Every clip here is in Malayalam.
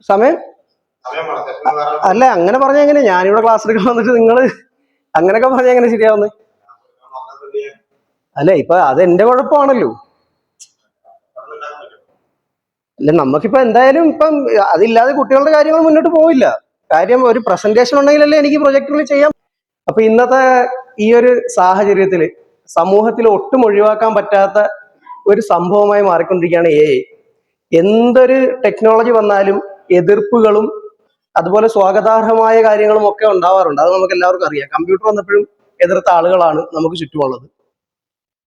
സമയം അല്ല, അങ്ങനെ പറഞ്ഞ എങ്ങനെ? ഞാനിവിടെ ക്ലാസ് എടുക്കാൻ വന്നിട്ട് നിങ്ങൾ അങ്ങനെയൊക്കെ പറഞ്ഞ എങ്ങനെ ശരിയാവുന്നത്? അല്ല, ഇപ്പൊ അത് എന്റെ കുഴപ്പമാണല്ലോ. അല്ല, നമുക്കിപ്പോ എന്തായാലും ഇപ്പം അതില്ലാതെ കുട്ടികളുടെ കാര്യങ്ങൾ മുന്നോട്ട് പോവില്ല. കാര്യം ഒരു പ്രസന്റേഷൻ ഉണ്ടെങ്കിലല്ലേ എനിക്ക് പ്രൊജക്ടറിൽ ചെയ്യാം. അപ്പൊ ഇന്നത്തെ ഈ ഒരു സാഹചര്യത്തിൽ സമൂഹത്തിൽ ഒട്ടും ഒഴിവാക്കാൻ പറ്റാത്ത ഒരു സംഭവമായി മാറിക്കൊണ്ടിരിക്കുകയാണ് AI. എന്തൊരു ടെക്നോളജി വന്നാലും എതിർപ്പുകളും അതുപോലെ സ്വാഗതാർഹമായ കാര്യങ്ങളും ഒക്കെ ഉണ്ടാവാറുണ്ട്. അത് നമുക്ക് എല്ലാവർക്കും അറിയാം. കമ്പ്യൂട്ടർ വന്നപ്പോഴും എതിർത്ത ആളുകളാണ് നമുക്ക് ചുറ്റുമുള്ളത്.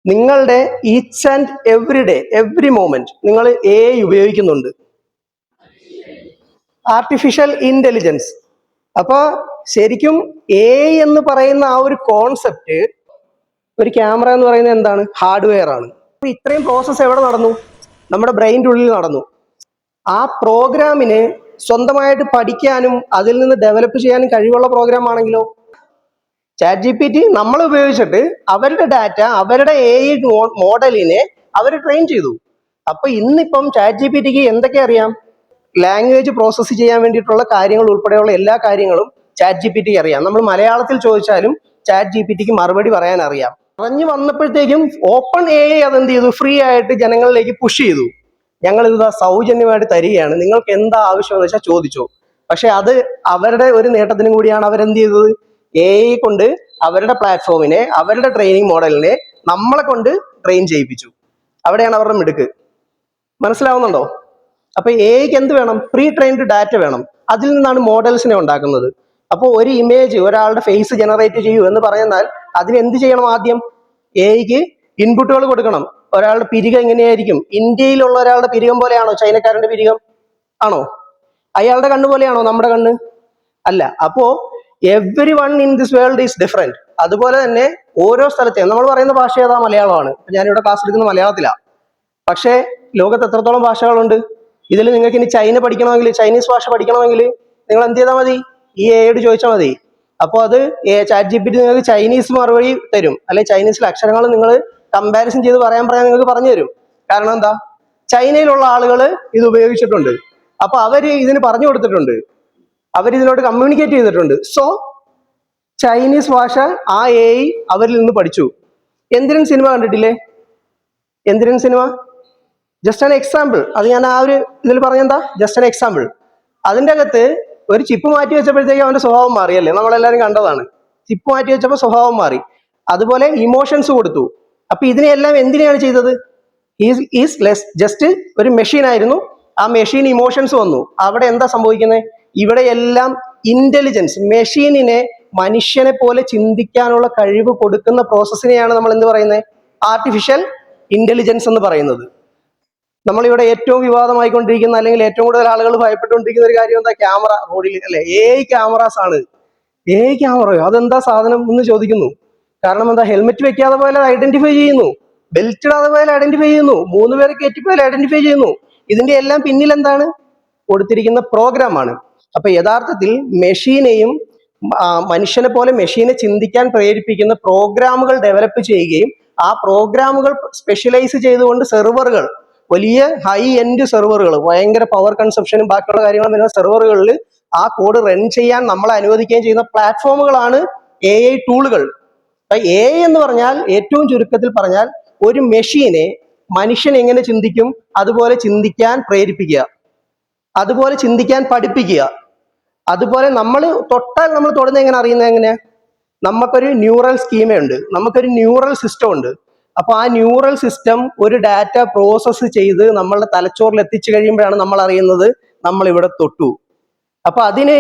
നിങ്ങളുടെ each and every day, every moment നിങ്ങൾ AI ഉപയോഗിക്കുന്നുണ്ട്. Artificial intelligence. അപ്പൊ ശരിക്കും AI എന്ന് പറയുന്ന ആ ഒരു കോൺസെപ്റ്റ്, ഒരു ക്യാമറ എന്ന് പറയുന്നത് എന്താണ്? ഹാർഡ്വെയർ ആണ്. അപ്പൊ ഇത്രയും പ്രോസസ്സ് എവിടെ നടന്നു? നമ്മുടെ ബ്രെയിൻ്റെ ഉള്ളിൽ നടന്നു. ആ പ്രോഗ്രാമിന് സ്വന്തമായിട്ട് പഠിക്കാനും അതിൽ നിന്ന് ഡെവലപ്പ് ചെയ്യാനും കഴിവുള്ള പ്രോഗ്രാം ആണെങ്കിലോ? ChatGPT നമ്മൾ ഉപയോഗിച്ചിട്ട് അവരുടെ ഡാറ്റ, അവരുടെ AI മോഡലിനെ അവർ ട്രെയിൻ ചെയ്തു. അപ്പൊ ഇന്നിപ്പം ChatGPTക്ക് എന്തൊക്കെ അറിയാം? ലാംഗ്വേജ് പ്രോസസ്സ് ചെയ്യാൻ വേണ്ടിയിട്ടുള്ള കാര്യങ്ങൾ ഉൾപ്പെടെയുള്ള എല്ലാ കാര്യങ്ങളും ChatGPTക്ക് അറിയാം. നമ്മൾ മലയാളത്തിൽ ചോദിച്ചാലും ChatGPTക്ക് മറുപടി പറയാൻ അറിയാം. പറഞ്ഞു വന്നപ്പോഴത്തേക്കും ഓപ്പൺ AI അതെന്ത് ചെയ്തു? ഫ്രീ ആയിട്ട് ജനങ്ങളിലേക്ക് പുഷ് ചെയ്തു. ഞങ്ങൾ ഇത് സൗജന്യമായിട്ട് തരികയാണ്, നിങ്ങൾക്ക് എന്താ ആവശ്യമെന്ന് വെച്ചാൽ ചോദിച്ചോ. പക്ഷെ അത് അവരുടെ ഒരു നേട്ടത്തിനും കൂടിയാണ് അവരെന്ത് ചെയ്തത്? AI കൊണ്ട് അവരുടെ പ്ലാറ്റ്ഫോമിനെ, അവരുടെ ട്രെയിനിങ് മോഡലിനെ നമ്മളെ കൊണ്ട് ട്രെയിൻ ചെയ്യിപ്പിച്ചു. അവിടെയാണ് അവരുടെ മിടുക്ക്. മനസ്സിലാവുന്നുണ്ടോ? അപ്പൊ AIക്ക് എന്ത് വേണം? പ്രീ ട്രെയിൻഡ് ഡാറ്റ വേണം. അതിൽ നിന്നാണ് മോഡൽസിനെ ഉണ്ടാക്കുന്നത്. അപ്പോൾ ഒരു ഇമേജ്, ഒരാളുടെ ഫേസ് ജനറേറ്റ് ചെയ്യൂ എന്ന് പറഞ്ഞാൽ അതിന് എന്ത് ചെയ്യണം? ആദ്യം AIക്ക് ഇൻപുട്ടുകൾ കൊടുക്കണം. ഒരാളുടെ പിരികം എങ്ങനെയായിരിക്കും? ഇന്ത്യയിലുള്ള ഒരാളുടെ പിരികം പോലെയാണോ ചൈനക്കാരന്റെ പിരികം? ആണോ? അയാളുടെ കണ്ണ് പോലെയാണോ നമ്മുടെ കണ്ണ്? അല്ല. അപ്പോ every one in this world is different. അതുപോലെ തന്നെ ഓരോ സ്ഥലത്തെയും, നമ്മൾ പറയുന്ന ഭാഷ ഏതാ? മലയാളമാണ്. ഞാനിവിടെ ക്ലാസ് എടുക്കുന്ന മലയാളത്തിലാണ്. പക്ഷേ ലോകത്ത് എത്രത്തോളം ഭാഷകളുണ്ട്? ഇതിൽ നിങ്ങൾക്ക് ഇനി ചൈന പഠിക്കണമെങ്കിൽ, ചൈനീസ് ഭാഷ പഠിക്കണമെങ്കിൽ നിങ്ങൾ എന്ത് ചെയ്താൽ മതി? ഈ AI ചോദിച്ചാൽ മതി. അപ്പോൾ അത് ChatGPT നിങ്ങൾക്ക് ചൈനീസ് മറുപടി തരും. അല്ലെങ്കിൽ ചൈനീസിലെ അക്ഷരങ്ങൾ നിങ്ങൾ കമ്പാരിസൺ ചെയ്ത് പറയാൻ നിങ്ങൾക്ക് പറഞ്ഞു തരും. കാരണം എന്താ? ചൈനയിലുള്ള ആളുകൾ ഇത് ഉപയോഗിച്ചിട്ടുണ്ട്. അപ്പൊ അവര് ഇതിന് പറഞ്ഞു കൊടുത്തിട്ടുണ്ട്, അവരിതിനോട് കമ്മ്യൂണിക്കേറ്റ് ചെയ്തിട്ടുണ്ട്. സോ ചൈനീസ് ഭാഷ ആ AI അവരിൽ നിന്ന് പഠിച്ചു. എന്തിരൻ സിനിമ കണ്ടിട്ടില്ലേ? Enthiran cinema just an example. അത് ഞാൻ ആ ഒരു ഇതിൽ പറഞ്ഞെന്താ? Just an example. അതിൻ്റെ അകത്ത് ഒരു ചിപ്പ് മാറ്റി വെച്ചപ്പോഴത്തേക്കും അവന്റെ സ്വഭാവം മാറിയല്ലേ? നമ്മളെല്ലാവരും കണ്ടതാണ്. ചിപ്പ് മാറ്റി വെച്ചപ്പോൾ സ്വഭാവം മാറി. അതുപോലെ ഇമോഷൻസ് കൊടുത്തു. അപ്പൊ ഇതിനെല്ലാം എന്തിനാണ് ചെയ്തത്? ഈസ് ലെസ് ജസ്റ്റ് ഒരു മെഷീൻ ആയിരുന്നു. ആ മെഷീൻ ഇമോഷൻസ് വന്നു. അവിടെ എന്താ സംഭവിക്കുന്നത്? ഇവിടെയെല്ലാം ഇന്റലിജൻസ്, മെഷീനിനെ മനുഷ്യനെ പോലെ ചിന്തിക്കാനുള്ള കഴിവ് കൊടുക്കുന്ന പ്രോസസ്സിനെയാണ് നമ്മൾ എന്ത് പറയുന്നത്? ആർട്ടിഫിഷ്യൽ ഇന്റലിജൻസ് എന്ന് പറയുന്നത്. നമ്മളിവിടെ ഏറ്റവും വിവാദമായിക്കൊണ്ടിരിക്കുന്ന, അല്ലെങ്കിൽ ഏറ്റവും കൂടുതൽ ആളുകൾ ഭയപ്പെട്ടുകൊണ്ടിരിക്കുന്ന ഒരു കാര്യം എന്താ? ക്യാമറ റോഡിൽ അല്ലെ? AI ക്യാമറാസ് ആണ്. AI ക്യാമറയോ? അതെന്താ സാധനം എന്ന് ചോദിക്കുന്നു. കാരണം എന്താ? ഹെൽമെറ്റ് വെക്കാതെ പോലെ ഐഡന്റിഫൈ ചെയ്യുന്നു, ബെൽറ്റ് ഇടാതെ പോലെ ഐഡന്റിഫൈ ചെയ്യുന്നു, 3 പേരെ കയറ്റിപ്പോയാൽ ഐഡന്റിഫൈ ചെയ്യുന്നു. ഇതിന്റെ എല്ലാം പിന്നിൽ എന്താണ്? കൊടുത്തിരിക്കുന്ന പ്രോഗ്രാമാണ്. അപ്പൊ യഥാർത്ഥത്തിൽ മെഷീനെയും മനുഷ്യനെ പോലെ മെഷീനെ ചിന്തിക്കാൻ പ്രേരിപ്പിക്കുന്ന പ്രോഗ്രാമുകൾ ഡെവലപ്പ് ചെയ്യുകയും ആ പ്രോഗ്രാമുകൾ സ്പെഷ്യലൈസ് ചെയ്തുകൊണ്ട് സെർവറുകൾ, വലിയ ഹൈ എൻഡ് സെർവറുകൾ, ഭയങ്കര പവർ കൺസപ്ഷനും ബാക്കിയുള്ള കാര്യങ്ങളും വരുന്ന സെർവറുകളിൽ ആ കോഡ് റൺ ചെയ്യാൻ നമ്മളെ അനുവദിക്കുകയും ചെയ്യുന്ന പ്ലാറ്റ്ഫോമുകളാണ് AI ടൂളുകൾ. AI എന്ന് പറഞ്ഞാൽ ഏറ്റവും ചുരുക്കത്തിൽ പറഞ്ഞാൽ ഒരു മെഷീനെ മനുഷ്യൻ എങ്ങനെ ചിന്തിക്കും അതുപോലെ ചിന്തിക്കാൻ പ്രേരിപ്പിക്കുക, അതുപോലെ ചിന്തിക്കാൻ പഠിപ്പിക്കുക. അതുപോലെ നമ്മൾ തൊട്ടാൽ നമ്മൾ തൊടുന്ന എങ്ങനെ അറിയുന്നത്? എങ്ങനെയാ? നമുക്കൊരു ന്യൂറൽ സ്കീമയുണ്ട്, നമുക്കൊരു ന്യൂറൽ സിസ്റ്റം ഉണ്ട്. അപ്പൊ ആ ന്യൂറൽ സിസ്റ്റം ഒരു ഡാറ്റ പ്രോസസ്സ് ചെയ്ത് നമ്മളുടെ തലച്ചോറിൽ എത്തിച്ചു കഴിയുമ്പോഴാണ് നമ്മൾ അറിയുന്നത് നമ്മൾ ഇവിടെ തൊട്ടു. അപ്പൊ അതിന്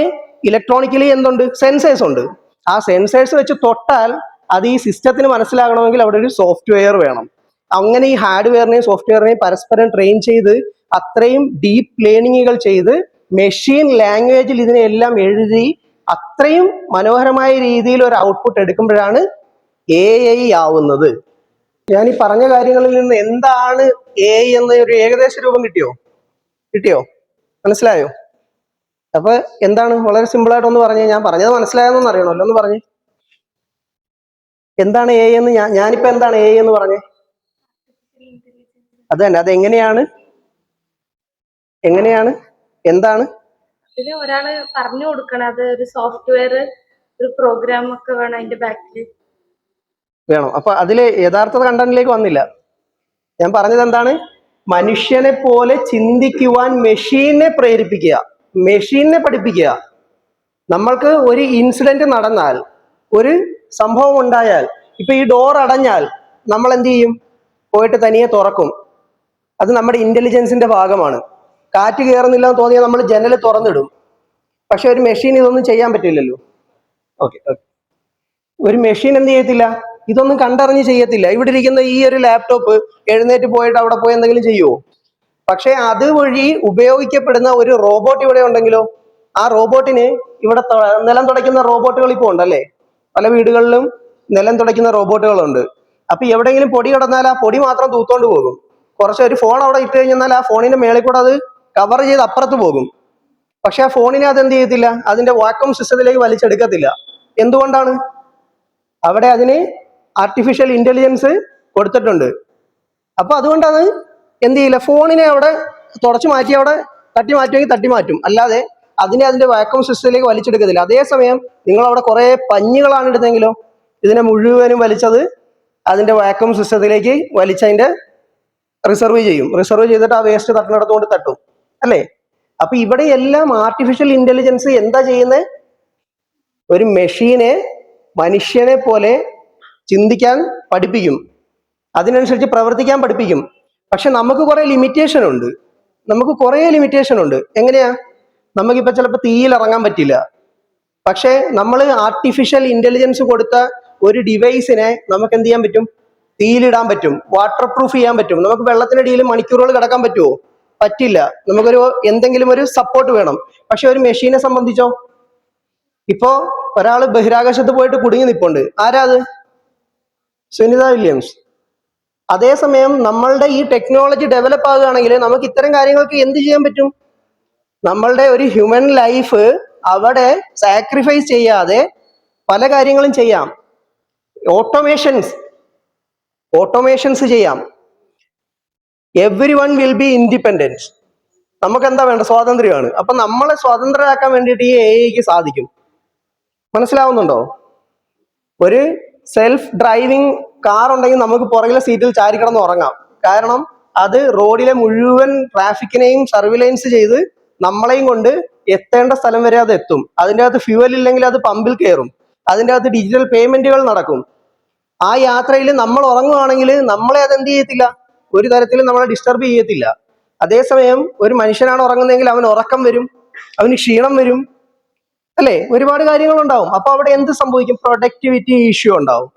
ഇലക്ട്രോണിക്കലി എന്തുണ്ട്? സെൻസേഴ്സ് ഉണ്ട്. ആ സെൻസേഴ്സ് വെച്ച് തൊട്ടാൽ അത് ഈ സിസ്റ്റത്തിന് മനസ്സിലാകണമെങ്കിൽ അവിടെ ഒരു സോഫ്റ്റ്വെയർ വേണം. അങ്ങനെ ഈ ഹാർഡ്വെയറിനെയും സോഫ്റ്റ്വെയറിനെയും പരസ്പരം ട്രെയിൻ ചെയ്ത് അത്രയും ഡീപ്പ് ലേണിങ്ങുകൾ ചെയ്ത് മെഷീൻ ലാംഗ്വേജിൽ ഇതിനെല്ലാം എഴുതി അത്രയും മനോഹരമായ രീതിയിൽ ഒരു ഔട്ട്പുട്ട് എടുക്കുമ്പോഴാണ് AI ആവുന്നത്. ഞാൻ ഈ പറഞ്ഞ കാര്യങ്ങളിൽ നിന്ന് എന്താണ് AI എന്ന ഒരു ഏകദേശ രൂപം കിട്ടിയോ? മനസ്സിലായോ? അപ്പൊ എന്താണ്? വളരെ സിമ്പിൾ ആയിട്ട് ഒന്ന് പറഞ്ഞേ. ഞാൻ പറഞ്ഞത് മനസ്സിലായെന്നൊന്നും അറിയണമല്ലോ, ഒന്ന് പറഞ്ഞേ. എന്താണ് AI എന്ന്? ഞാനിപ്പോ എന്താണ് AI എന്ന് പറഞ്ഞേ? അത് തന്നെ. അത് എങ്ങനെയാണ്? എന്താണ്? പിന്നെ ഒരാള് പറഞ്ഞു കൊടുക്കണം, അത് ഒരു സോഫ്റ്റ്വെയർ, ഒരു പ്രോഗ്രാം ഒക്കെ വേണം അതിന്റെ ബാക്കിൽ വേണം. അപ്പൊ അതിലെ യഥാർത്ഥ കണ്ടന്റിലേക്ക് വന്നില്ല. ഞാൻ പറഞ്ഞത് എന്താണ്? മനുഷ്യനെ പോലെ ചിന്തിക്കുവാൻ മെഷീനെ പ്രേരിപ്പിക്കുക, മെഷീനെ പഠിപ്പിക്കുക. നമ്മൾക്ക് ഒരു ഇൻസിഡന്റ് നടന്നാൽ, ഒരു സംഭവം ഉണ്ടായാൽ, ഇപ്പൊ ഈ ഡോർ അടഞ്ഞാൽ നമ്മൾ എന്ത് ചെയ്യും? പോയിട്ട് തനിയെ തുറക്കും. അത് നമ്മുടെ ഇന്റലിജൻസിന്റെ ഭാഗമാണ്. കാറ്റ് കയറുന്നില്ല എന്ന് തോന്നിയാൽ നമ്മൾ ജനൽ തുറന്നിടും. പക്ഷെ ഒരു മെഷീൻ ഇതൊന്നും ചെയ്യാൻ പറ്റില്ലല്ലോ. ഓക്കെ, ഒരു മെഷീൻ എന്ത് ചെയ്യത്തില്ല? ഇതൊന്നും കണ്ടറിഞ്ഞ് ചെയ്യത്തില്ല. ഇവിടെ ഇരിക്കുന്ന ഈ ഒരു ലാപ്ടോപ്പ് എഴുന്നേറ്റ് പോയിട്ട് അവിടെ പോയി എന്തെങ്കിലും ചെയ്യുമോ? പക്ഷെ അതുവഴി ഉപയോഗിക്കപ്പെടുന്ന ഒരു റോബോട്ട് ഇവിടെ ഉണ്ടെങ്കിലോ, ആ റോബോട്ടിന് ഇവിടെ നിലം തുടയ്ക്കുന്ന റോബോട്ടുകൾ ഇപ്പോൾ ഉണ്ടല്ലേ? പല വീടുകളിലും നിലം തുടയ്ക്കുന്ന റോബോട്ടുകളുണ്ട്. അപ്പൊ എവിടെയെങ്കിലും പൊടി കിടന്നാൽ ആ പൊടി മാത്രം തൂത്തോണ്ട് പോകും. കുറച്ച് ഒരു ഫോൺ അവിടെ ഇട്ട് കഴിഞ്ഞാൽ ആ ഫോണിന്റെ മേളിൽ കൂടെ അത് കവർ ചെയ്ത് അപ്പുറത്ത് പോകും. പക്ഷെ ആ ഫോണിനെ അത് എന്ത് ചെയ്യത്തില്ല? അതിന്റെ വാക്വം സിസ്റ്റത്തിലേക്ക് വലിച്ചെടുക്കത്തില്ല. എന്തുകൊണ്ടാണ്? അവിടെ അതിന് ആർട്ടിഫിഷ്യൽ ഇന്റലിജൻസ് കൊടുത്തിട്ടുണ്ട്. അപ്പൊ അതുകൊണ്ടത് എന്ത് ചെയ്യില്ല, ഫോണിനെ അവിടെ തുടച്ചു മാറ്റി അവിടെ തട്ടി മാറ്റുമെങ്കിൽ തട്ടി മാറ്റും, അല്ലാതെ അതിനെ അതിന്റെ വാക്വം സിസ്റ്റത്തിലേക്ക് വലിച്ചെടുക്കത്തില്ല. അതേസമയം നിങ്ങൾ അവിടെ കുറെ പഞ്ഞുകളാണ് ഇടുന്നെങ്കിലോ, ഇതിനെ മുഴുവനും വലിച്ചത് അതിന്റെ വാക്വം സിസ്റ്റത്തിലേക്ക് വലിച്ചതിന്റെ റിസർവ് ചെയ്യും. റിസർവ് ചെയ്തിട്ട് ആ വേസ്റ്റ് തട്ടിനടത്തുകൊണ്ട് തട്ടും, അല്ലേ? അപ്പൊ ഇവിടെ എല്ലാം ആർട്ടിഫിഷ്യൽ ഇന്റലിജൻസ് എന്താ ചെയ്യുന്നത്? ഒരു മെഷീനെ മനുഷ്യനെ പോലെ ചിന്തിക്കാൻ പഠിപ്പിക്കും, അതിനനുസരിച്ച് പ്രവർത്തിക്കാൻ പഠിപ്പിക്കും. പക്ഷെ നമുക്ക് കുറെ ലിമിറ്റേഷൻ ഉണ്ട്. എങ്ങനെയാ? നമുക്കിപ്പോ ചിലപ്പോൾ തീയിൽ ഇറങ്ങാൻ പറ്റില്ല. പക്ഷെ നമ്മൾ ആർട്ടിഫിഷ്യൽ ഇന്റലിജൻസ് കൊടുത്ത ഒരു ഡിവൈസിനെ നമുക്ക് എന്ത് ചെയ്യാൻ പറ്റും? തീയിലിടാൻ പറ്റും, വാട്ടർ പ്രൂഫ് ചെയ്യാൻ പറ്റും. നമുക്ക് വെള്ളത്തിനടിയിൽ മണിക്കൂറുകൾ കിടക്കാൻ പറ്റുമോ? പറ്റില്ല. നമുക്കൊരു എന്തെങ്കിലും ഒരു സപ്പോർട്ട് വേണം. പക്ഷെ ഒരു മെഷീനെ സംബന്ധിച്ചോ, ഇപ്പോ ഒരാൾ ബഹിരാകാശത്ത് പോയിട്ട് കുടുങ്ങി നിൽപ്പുണ്ട്. ആരാ അത്? സുനിത വില്യംസ്. അതേസമയം നമ്മളുടെ ഈ ടെക്നോളജി ഡെവലപ്പ് ആകുകയാണെങ്കിൽ നമുക്ക് ഇത്തരം കാര്യങ്ങൾക്ക് എന്ത് ചെയ്യാൻ പറ്റും? നമ്മളുടെ ഒരു ഹ്യൂമൻ ലൈഫ് അവിടെ സാക്രിഫൈസ് ചെയ്യാതെ പല കാര്യങ്ങളും ചെയ്യാം. ഓട്ടോമേഷൻസ് ചെയ്യാം. Every one will be independence. നമുക്ക് എന്താ വേണ്ട? സ്വാതന്ത്ര്യമാണ്. അപ്പൊ നമ്മളെ സ്വതന്ത്രരാക്കാൻ വേണ്ടിയിട്ട് ഈ AI സാധിക്കും. മനസ്സിലാവുന്നുണ്ടോ? ഒരു സെൽഫ് ഡ്രൈവിംഗ് കാർ ഉണ്ടെങ്കിൽ നമുക്ക് പുറകിലെ സീറ്റിൽ ചാരിക്കിടന്ന് ഉറങ്ങാം. കാരണം അത് റോഡിലെ മുഴുവൻ ട്രാഫിക്കിനെയും സർവിലൻസ് ചെയ്ത് നമ്മളെയും കൊണ്ട് എത്തേണ്ട സ്ഥലം വരെ അത് എത്തും. അതിൻ്റെ അകത്ത് ഫ്യൂവൽ ഇല്ലെങ്കിൽ അത് പമ്പിൽ കയറും. അതിൻ്റെ അകത്ത് ഡിജിറ്റൽ പേയ്മെന്റുകൾ നടക്കും. ആ യാത്രയിൽ നമ്മൾ ഉറങ്ങുവാണെങ്കിൽ നമ്മളെ അത് എന്ത് ചെയ്യത്തില്ല? ഒരു തരത്തിലും നമ്മളെ ഡിസ്റ്റർബ് ചെയ്യത്തില്ല. അതേസമയം ഒരു മനുഷ്യനാണ് ഉറങ്ങുന്നതെങ്കിൽ അവന് ഉറക്കം വരും, അവന് ക്ഷീണം വരും, അല്ലേ? ഒരുപാട് കാര്യങ്ങളുണ്ടാവും. അപ്പൊ അവിടെ എന്ത് സംഭവിക്കും? പ്രൊഡക്ടിവിറ്റി ഇഷ്യൂ ഉണ്ടാവും.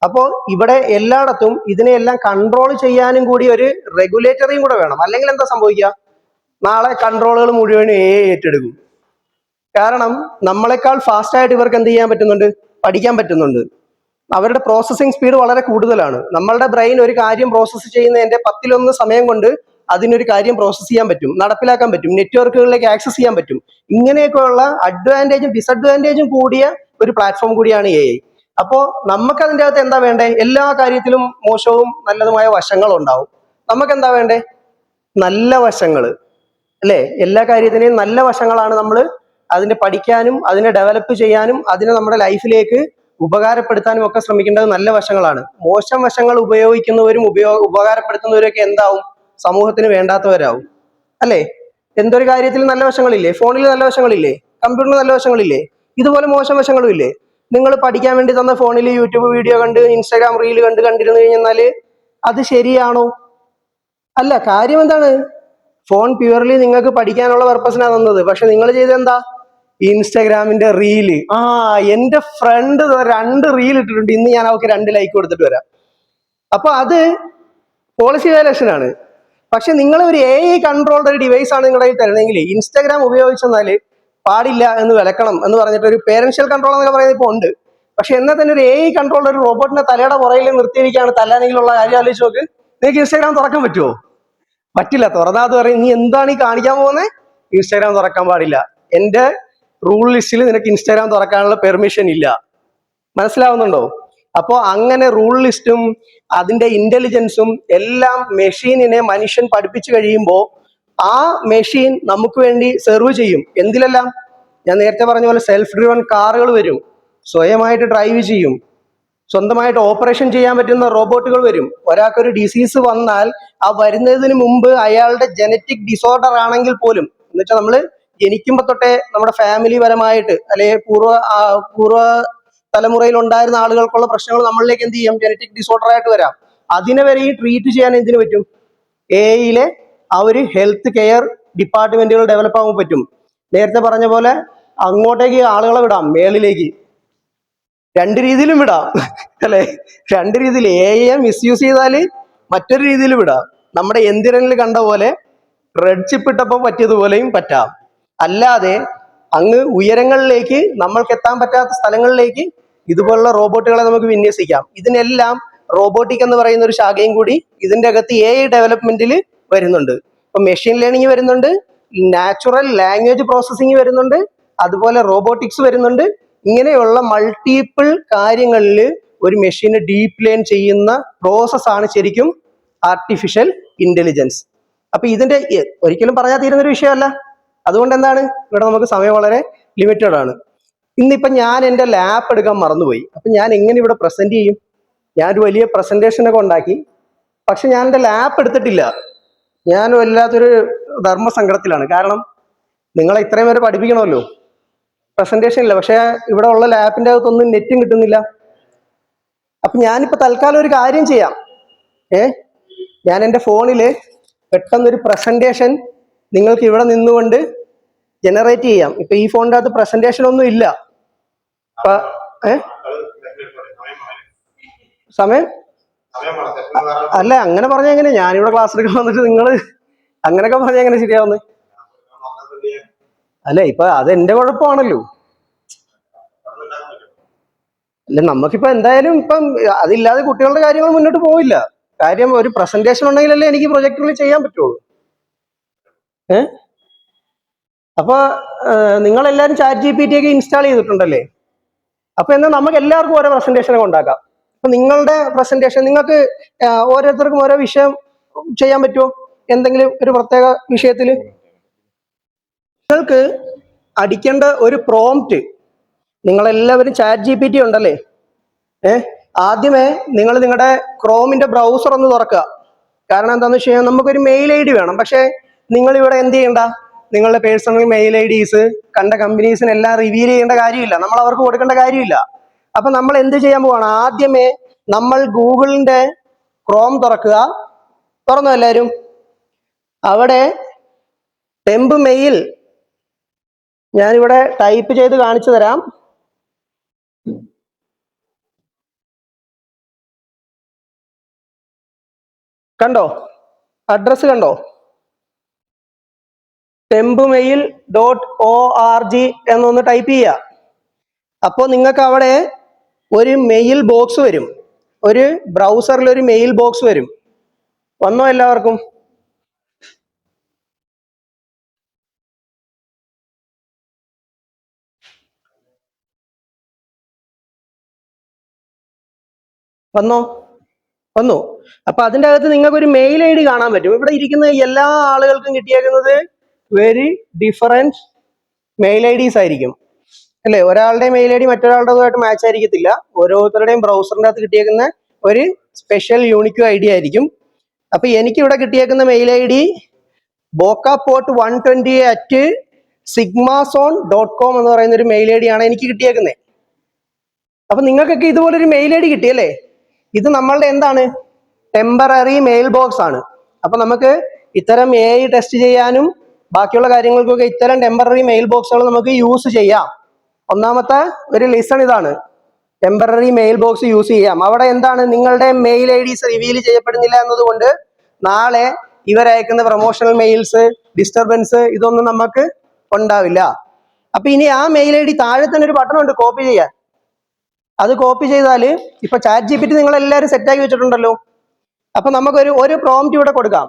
അപ്പോൾ ഇവിടെ എല്ലായിടത്തും ഇതിനെയെല്ലാം കൺട്രോൾ ചെയ്യാനും കൂടി ഒരു റെഗുലേറ്ററിയും കൂടെ വേണം. അല്ലെങ്കിൽ എന്താ സംഭവിക്കുക? നാളെ കൺട്രോളുകൾ മുഴുവനും AI ഏറ്റെടുക്കും. കാരണം നമ്മളെക്കാൾ ഫാസ്റ്റ് ആയിട്ട് ഇവർക്ക് എന്ത് ചെയ്യാൻ പറ്റുന്നുണ്ട്? പഠിക്കാൻ പറ്റുന്നുണ്ട്. അവരുടെ പ്രോസസ്സിംഗ് സ്പീഡ് വളരെ കൂടുതലാണ്. നമ്മളുടെ ബ്രെയിൻ ഒരു കാര്യം പ്രോസസ്സ് ചെയ്യുന്നതിന്റെ 10-1 സമയം കൊണ്ട് അതിനൊരു കാര്യം പ്രോസസ്സ് ചെയ്യാൻ പറ്റും, നടപ്പിലാക്കാൻ പറ്റും, നെറ്റ്വർക്കുകളിലേക്ക് ആക്സസ് ചെയ്യാൻ പറ്റും. ഇങ്ങനെയൊക്കെയുള്ള അഡ്വാൻറ്റേജും ഡിസഡ്വാൻറ്റേജും കൂടിയ ഒരു പ്ലാറ്റ്ഫോം കൂടിയാണ് AI. അപ്പോൾ നമുക്ക് അതിൻ്റെ അകത്ത് എന്താ വേണ്ടേ? എല്ലാ കാര്യത്തിലും മോശവും നല്ലതുമായ വശങ്ങൾ ഉണ്ടാവും. നമുക്ക് എന്താ വേണ്ടേ? നല്ല വശങ്ങൾ, അല്ലേ? എല്ലാ കാര്യത്തിനെയും നല്ല വശങ്ങളാണ് നമ്മൾ അതിനെ പഠിക്കാനും അതിനെ ഡെവലപ്പ് ചെയ്യാനും അതിനെ നമ്മുടെ ലൈഫിലേക്ക് ഉപകാരപ്പെടുത്താനും ഒക്കെ ശ്രമിക്കേണ്ടത് നല്ല വശങ്ങളാണ്. മോശം വശങ്ങൾ ഉപയോഗിക്കുന്നവരും ഉപകാരപ്പെടുത്തുന്നവരും ഒക്കെ എന്താവും? സമൂഹത്തിന് വേണ്ടാത്തവരാവും, അല്ലേ? എന്തൊരു കാര്യത്തിൽ നല്ല വശങ്ങളില്ലേ? ഫോണിൽ നല്ല വശങ്ങളില്ലേ? കമ്പ്യൂട്ടറിന് നല്ല വശങ്ങളില്ലേ? ഇതുപോലെ മോശം വശങ്ങളും ഇല്ലേ? നിങ്ങൾ പഠിക്കാൻ വേണ്ടി തന്ന ഫോണിൽ യൂട്യൂബ് വീഡിയോ കണ്ട്, ഇൻസ്റ്റാഗ്രാം റീൽ കണ്ടിരുന്നു കഴിഞ്ഞാൽ അത് ശരിയാണോ? അല്ല. കാര്യം എന്താണ്? ഫോൺ പ്യുവർലി നിങ്ങൾക്ക് പഠിക്കാനുള്ള പർപ്പസിനാണ് തന്നത്. പക്ഷെ നിങ്ങൾ ചെയ്തെന്താ? ഇൻസ്റ്റാഗ്രാമിന്റെ റീല്. എന്റെ ഫ്രണ്ട് 2 റീൽ ഇട്ടിട്ടുണ്ട്, ഇന്ന് ഞാൻ അവർക്ക് 2 ലൈക്ക് കൊടുത്തിട്ട് വരാം. അപ്പൊ അത് പോളിസി വയലേഷൻ ആണ്. പക്ഷെ നിങ്ങൾ ഒരു AI കൺട്രോൾഡ് ഒരു ഡിവൈസ് ആണ് നിങ്ങളുടെ കയ്യിൽ തരണമെങ്കിൽ ഇൻസ്റ്റാഗ്രാം ഉപയോഗിച്ചെന്നാല് പാടില്ല എന്ന് വിലക്കണം എന്ന് പറഞ്ഞിട്ട് ഒരു പേരൻഷ്യൽ കൺട്രോൾ എന്നൊക്കെ പറയുന്നത് ഇപ്പോൾ ഉണ്ട്. പക്ഷെ എന്നാൽ തന്നെ ഒരു AI കൺട്രോൾഡ് ഒരു റോബോട്ടിനെ തലയുടെ പുറകിൽ നിർത്തിയിരിക്കുകയാണ് തല്ലാനെങ്കിലുള്ള കാര്യം ആലോചിച്ച് നോക്ക്. നിങ്ങൾക്ക് ഇൻസ്റ്റാഗ്രാം തുറക്കാൻ പറ്റുമോ? പറ്റില്ല. തുറന്നാൽ അത് പറയും, നീ എന്താണ് ഈ കാണിക്കാൻ പോകുന്നത്? ഇൻസ്റ്റാഗ്രാം തുറക്കാൻ പാടില്ല. എന്റെ റൂൾ ലിസ്റ്റിൽ നിനക്ക് ഇൻസ്റ്റാഗ്രാം തുറക്കാനുള്ള പെർമിഷൻ ഇല്ല. മനസ്സിലാവുന്നുണ്ടോ? അപ്പോൾ അങ്ങനെ റൂൾ ലിസ്റ്റും അതിന്റെ ഇന്റലിജൻസും എല്ലാം മെഷീനിനെ മനുഷ്യൻ പഠിപ്പിച്ചു കഴിയുമ്പോൾ ആ മെഷീൻ നമുക്ക് വേണ്ടി സെർവ് ചെയ്യും. എന്തിലെല്ലാം? ഞാൻ നേരത്തെ പറഞ്ഞ പോലെ സെൽഫ് ഡ്രിവൺ കാറുകൾ വരും, സ്വയമായിട്ട് ഡ്രൈവ് ചെയ്യും, സ്വന്തമായിട്ട് ഓപ്പറേഷൻ ചെയ്യാൻ പറ്റുന്ന റോബോട്ടുകൾ വരും. ഒരാൾക്കൊരു ഡിസീസ് വന്നാൽ ആ വരുന്നതിന് മുമ്പ് അയാളുടെ ജനറ്റിക് ഡിസോർഡർ ആണെങ്കിൽ പോലും, എന്ന് വെച്ചാൽ നമ്മൾ ജനിക്കുമ്പോൾ തൊട്ടേ നമ്മുടെ ഫാമിലി പരമായിട്ട് അല്ലെങ്കിൽ പൂർവ്വ തലമുറയിൽ ഉണ്ടായിരുന്ന ആളുകൾക്കുള്ള പ്രശ്നങ്ങൾ നമ്മളിലേക്ക് എന്ത് ചെയ്യും? ജനറ്റിക് ഡിസോർഡർ ആയിട്ട് വരാം. അതിനെ വരെ ഈ ട്രീറ്റ് ചെയ്യാൻ എന്തിനു പറ്റും? എയിലെ ആ ഒരു ഹെൽത്ത് കെയർ ഡിപ്പാർട്ട്മെന്റുകൾ ഡെവലപ്പ് ആകാൻ പറ്റും. നേരത്തെ പറഞ്ഞ പോലെ അങ്ങോട്ടേക്ക് ആളുകളെ വിടാം, മേളിലേക്ക്. രണ്ട് രീതിയിലും വിടാം അല്ലെ? രണ്ട് രീതിയിൽ എയെ മിസ്യൂസ് ചെയ്താൽ മറ്റൊരു രീതിയിൽ വിടാം. നമ്മുടെ യന്ത്രനിൽ കണ്ട പോലെ റെഡ് ചിപ്പ് ഇട്ടപ്പോൾ പറ്റിയതുപോലെയും പറ്റാം. അല്ലാതെ അങ്ങ് ഉയരങ്ങളിലേക്ക്, നമ്മൾക്ക് എത്താൻ പറ്റാത്ത സ്ഥലങ്ങളിലേക്ക് ഇതുപോലുള്ള റോബോട്ടുകളെ നമുക്ക് വിന്യസിക്കാം. ഇതിനെല്ലാം റോബോട്ടിക് എന്ന് പറയുന്ന ഒരു ശാഖയും കൂടി ഇതിന്റെ അകത്ത് എ ഡെവലപ്മെന്റിൽ വരുന്നുണ്ട്. ഇപ്പൊ മെഷീൻ ലേണിംഗ് വരുന്നുണ്ട്, നാച്ചുറൽ ലാംഗ്വേജ് പ്രോസസ്സിംഗ് വരുന്നുണ്ട്, അതുപോലെ റോബോട്ടിക്സ് വരുന്നുണ്ട്. ഇങ്ങനെയുള്ള മൾട്ടിപ്പിൾ കാര്യങ്ങളിൽ ഒരു മെഷീന് ഡീപ്പ് ലേൺ ചെയ്യുന്ന പ്രോസസ്സാണ് ശരിക്കും ആർട്ടിഫിഷ്യൽ ഇന്റലിജൻസ്. അപ്പൊ ഇതിന്റെ ഒരിക്കലും പറഞ്ഞാൽ തീരുന്ന ഒരു വിഷയമല്ല. അതുകൊണ്ട് എന്താണ്, ഇവിടെ നമുക്ക് സമയം വളരെ ലിമിറ്റഡ് ആണ്. ഇന്നിപ്പൊ ഞാൻ എൻ്റെ ലാപ്പ് എടുക്കാൻ മറന്നുപോയി. അപ്പൊ ഞാൻ എങ്ങനെ ഇവിടെ പ്രസന്റ് ചെയ്യും? ഞാനൊരു വലിയ പ്രസന്റേഷൻ ഒക്കെ ഉണ്ടാക്കി, പക്ഷെ ഞാൻ എൻ്റെ ലാപ്പ് എടുത്തിട്ടില്ല. ഞാൻ വല്ലാത്തൊരു ധർമ്മസങ്കടത്തിലാണ്. കാരണം നിങ്ങളെ ഇത്രയും വരെ പഠിപ്പിക്കണമല്ലോ, പ്രസന്റേഷൻ ഇല്ല, പക്ഷെ ഇവിടെ ഉള്ള ലാപ്പിന്റെ അകത്തൊന്നും നെറ്റും കിട്ടുന്നില്ല. അപ്പൊ ഞാനിപ്പോ തൽക്കാലം ഒരു കാര്യം ചെയ്യാം. ഞാൻ എൻ്റെ ഫോണില് പെട്ടെന്നൊരു പ്രസന്റേഷൻ നിങ്ങൾക്ക് ഇവിടെ നിന്നുകൊണ്ട് ജനറേറ്റ് ചെയ്യാം. ഇപ്പൊ ഈ ഫോണിന്റെ അകത്ത് പ്രസന്റേഷൻ ഒന്നും ഇല്ല. അപ്പൊ സമയം അല്ല, അങ്ങനെ പറഞ്ഞ എങ്ങനെ? ഞാനിവിടെ ക്ലാസ് എടുക്കാൻ വന്നിട്ട് നിങ്ങൾ അങ്ങനെയൊക്കെ പറഞ്ഞ എങ്ങനെ ശരിയാവുന്നത്? അല്ല, ഇപ്പൊ അത് എന്റെ കുഴപ്പമാണല്ലോ. അല്ല, നമുക്കിപ്പോ എന്തായാലും ഇപ്പം അതില്ലാതെ കുട്ടികളുടെ കാര്യങ്ങൾ മുന്നോട്ട് പോവില്ല. കാര്യം ഒരു പ്രസന്റേഷൻ ഉണ്ടെങ്കിലല്ലേ എനിക്ക് പ്രൊജക്ടുകൾ ചെയ്യാൻ പറ്റുള്ളൂ. അപ്പൊ നിങ്ങളെല്ലാവരും ചാറ്റ് GPT ഒക്കെ ഇൻസ്റ്റാൾ ചെയ്തിട്ടുണ്ടല്ലേ? അപ്പൊ എന്നാൽ നമുക്ക് എല്ലാവർക്കും ഓരോ പ്രസന്റേഷനൊക്കെ ഉണ്ടാക്കാം. അപ്പൊ നിങ്ങളുടെ പ്രസന്റേഷൻ നിങ്ങൾക്ക് ഓരോരുത്തർക്കും ഓരോ വിഷയം ചെയ്യാൻ പറ്റുമോ? എന്തെങ്കിലും ഒരു പ്രത്യേക വിഷയത്തിൽ നിങ്ങൾക്ക് അടിക്കേണ്ട ഒരു പ്രോംപ്റ്റ്, നിങ്ങളെല്ലാവരും ചാറ്റ് GPT ഉണ്ടല്ലേ? ആദ്യമേ നിങ്ങൾ നിങ്ങളുടെ ക്രോമിന്റെ ബ്രൗസർ ഒന്ന് തുറക്കുക. കാരണം എന്താണെന്ന് വെച്ച് കഴിഞ്ഞാൽ നമുക്കൊരു മെയിൽ ID വേണം. പക്ഷേ നിങ്ങൾ ഇവിടെ എന്ത് ചെയ്യണ്ട, നിങ്ങളുടെ പേഴ്സണൽ മെയിൽ IDs കണ്ട കമ്പനീസിനെല്ലാം റിവീൽ ചെയ്യേണ്ട കാര്യമില്ല, നമ്മൾ അവർക്ക് കൊടുക്കേണ്ട കാര്യമില്ല. അപ്പൊ നമ്മൾ എന്ത് ചെയ്യാൻ പോവാണ്? ആദ്യമേ നമ്മൾ ഗൂഗിളിന്റെ ക്രോം തുറക്കുക. തുറന്നോ എല്ലാവരും? അവിടെ ടെമ്പ് മെയിൽ ഞാനിവിടെ ടൈപ്പ് ചെയ്ത് കാണിച്ചു തരാം. കണ്ടോ? അഡ്രസ് കണ്ടോ? tempmail.org എന്നൊന്ന് ടൈപ്പ് ചെയ്യുക. അപ്പോൾ നിങ്ങൾക്ക് അവിടെ ഒരു മെയിൽ ബോക്സ് വരും, ഒരു ബ്രൗസറിൽ ഒരു മെയിൽ ബോക്സ് വരും. വന്നോ എല്ലാവർക്കും? വന്നോ? വന്നു. അപ്പൊ അതിൻ്റെ അകത്ത് നിങ്ങൾക്ക് ഒരു മെയിൽ ID കാണാൻ പറ്റും. ഇവിടെ ഇരിക്കുന്ന എല്ലാ ആളുകൾക്കും കിട്ടിയേക്കുന്നത് വെരി ഡിഫറൻറ്റ് മെയിൽ IDs ആയിരിക്കും അല്ലെ? ഒരാളുടെ മെയിൽ ID മറ്റൊരാളുടേതുമായിട്ട് മാച്ച് ആയിരിക്കത്തില്ല. ഓരോരുത്തരുടെയും ബ്രൗസറിൻ്റെ അകത്ത് കിട്ടിയേക്കുന്ന ഒരു സ്പെഷ്യൽ യൂണിക് ID ആയിരിക്കും. അപ്പൊ എനിക്ക് ഇവിടെ കിട്ടിയേക്കുന്ന മെയിൽ ID bokaport120@sigmason.com എന്ന് പറയുന്ന ഒരു മെയിൽ ID ആണ് എനിക്ക് കിട്ടിയേക്കുന്നത്. അപ്പൊ നിങ്ങൾക്കൊക്കെ ഇതുപോലൊരു മെയിൽ ID കിട്ടിയല്ലേ? ഇത് നമ്മളുടെ എന്താണ്? ടെമ്പററി മെയിൽ ബോക്സ് ആണ്. അപ്പൊ നമുക്ക് ഇത്തരം AI ടെസ്റ്റ് ചെയ്യാനും ബാക്കിയുള്ള കാര്യങ്ങൾക്കൊക്കെ ഇത്തരം ടെമ്പററി മെയിൽ ബോക്സുകൾ നമുക്ക് യൂസ് ചെയ്യാം. ഒന്നാമത്തെ ഒരു ലിസൺ ഇതാണ്, ടെമ്പററി മെയിൽ ബോക്സ് യൂസ് ചെയ്യാം. അവിടെ എന്താണ്, നിങ്ങളുടെ മെയിൽ IDs റിവീൽ ചെയ്യപ്പെടുന്നില്ല എന്നതുകൊണ്ട് നാളെ ഇവരയക്കുന്ന പ്രൊമോഷണൽ മെയിൽസ്, ഡിസ്റ്റർബൻസ് ഇതൊന്നും നമുക്ക് ഉണ്ടാവില്ല. അപ്പൊ ഇനി ആ മെയിൽ ID താഴെ തന്നെ ഒരു ബട്ടൺ ഉണ്ട് കോപ്പി ചെയ്യാൻ. അത് കോപ്പി ചെയ്താൽ ഇപ്പൊ ചാറ്റ് GPT നിങ്ങൾ എല്ലാവരും സെറ്റാക്കി വെച്ചിട്ടുണ്ടല്ലോ. അപ്പൊ നമുക്കൊരു പ്രോംപ്റ്റ് ഇവിടെ കൊടുക്കാം.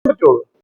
പറ്റുള്ളൂ.